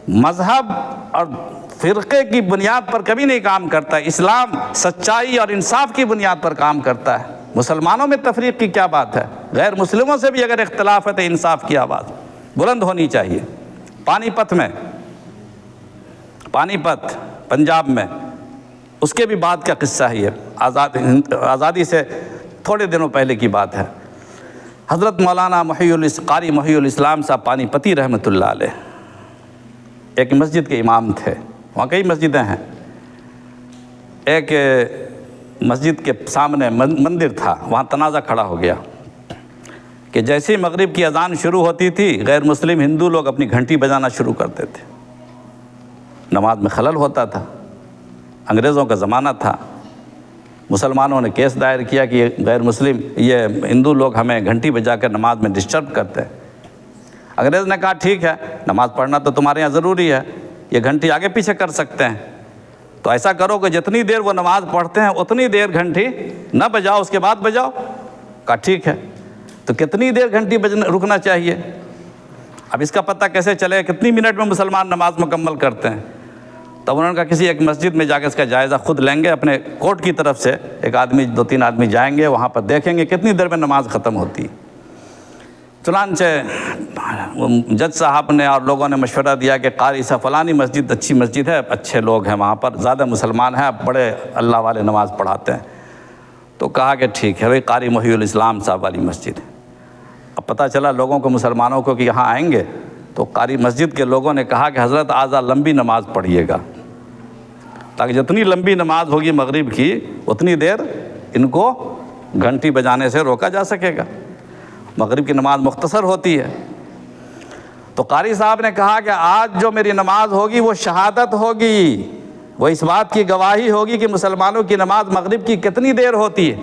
مذہب اور فرقے کی بنیاد پر کبھی نہیں کام کرتا ہے، اسلام سچائی اور انصاف کی بنیاد پر کام کرتا ہے۔ مسلمانوں میں تفریق کی کیا بات ہے؟ غیر مسلموں سے بھی اگر اختلاف ہے تو انصاف کی آواز بلند ہونی چاہیے۔ پانی پت پنجاب میں، اس کے بھی بعد کا قصہ ہی ہے، آزادی سے تھوڑے دنوں پہلے کی بات ہے۔ حضرت مولانا قاری محی الاسلام صاحب پانی پتی رحمۃ اللہ علیہ ایک مسجد کے امام تھے، وہاں کئی مسجدیں ہیں، ایک مسجد کے سامنے مندر تھا، وہاں تنازع کھڑا ہو گیا کہ جیسے مغرب کی اذان شروع ہوتی تھی غیر مسلم ہندو لوگ اپنی گھنٹی بجانا شروع کرتے تھے، نماز میں خلل ہوتا تھا۔ انگریزوں کا زمانہ تھا، مسلمانوں نے کیس دائر کیا کہ یہ ہندو لوگ ہمیں گھنٹی بجا کر نماز میں ڈسٹرب کرتے ہیں۔ انگریز نے کہا ٹھیک ہے، نماز پڑھنا تو تمہارے یہاں ضروری ہے، یہ گھنٹی آگے پیچھے کر سکتے ہیں، تو ایسا کرو کہ جتنی دیر وہ نماز پڑھتے ہیں اتنی دیر گھنٹی نہ بجاؤ، اس کے بعد بجاؤ۔ کہا ٹھیک ہے، تو کتنی دیر گھنٹی رکنا چاہیے؟ اب اس کا پتہ کیسے چلے کتنی منٹ میں مسلمان نماز مکمل کرتے ہیں؟ تب انہوں نے کہا کسی ایک مسجد میں جا کے اس کا جائزہ خود لیں گے، اپنے کورٹ کی طرف سے ایک آدمی 2-3 آدمی جائیں گے، وہاں پر دیکھیں گے کتنی دیر میں نماز ختم ہوتی۔ چنانچہ جج صاحب نے اور لوگوں نے مشورہ دیا کہ قاری صاحب فلانی مسجد اچھی مسجد ہے، اچھے لوگ ہیں وہاں پر، زیادہ مسلمان ہیں، بڑے اللہ والے نماز پڑھاتے ہیں۔ تو کہا کہ ٹھیک ہے، وہی قاری محی الاسلام صاحب والی مسجد ہے۔ اب پتہ چلا لوگوں کو، مسلمانوں کو کہ یہاں آئیں گے، تو قاری مسجد کے لوگوں نے کہا کہ حضرت آزا لمبی نماز پڑھیے گا، تاکہ جتنی لمبی نماز ہوگی مغرب کی اتنی دیر ان کو گھنٹی بجانے سے روکا جا سکے گا، مغرب کی نماز مختصر ہوتی ہے۔ تو قاری صاحب نے کہا کہ آج جو میری نماز ہوگی وہ شہادت ہوگی، وہ اس بات کی گواہی ہوگی کہ مسلمانوں کی نماز مغرب کی کتنی دیر ہوتی ہے۔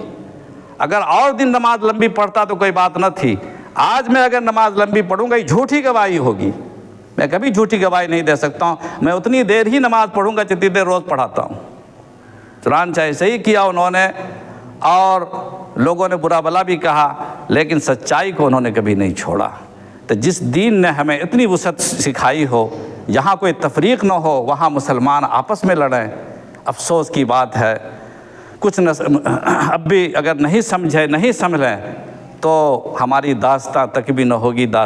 اگر اور دن نماز لمبی پڑھتا تو کوئی بات نہ تھی، آج میں اگر نماز لمبی پڑھوں گا یہ جھوٹی گواہی ہوگی، میں کبھی جھوٹی گواہی نہیں دے سکتا ہوں، میں اتنی دیر ہی نماز پڑھوں گا جتنی دیر روز پڑھاتا ہوں۔ چنانچہ ایسے ہی کیا انہوں نے، اور لوگوں نے برا بھلا بھی کہا، لیکن سچائی کو انہوں نے کبھی نہیں چھوڑا۔ تو جس دین نے ہمیں اتنی وسعت سکھائی ہو، یہاں کوئی تفریق نہ ہو، وہاں مسلمان آپس میں لڑیں، افسوس کی بات ہے کچھ اب بھی اگر نہیں سمجھیں تو ہماری داستان تک بھی نہ ہوگی۔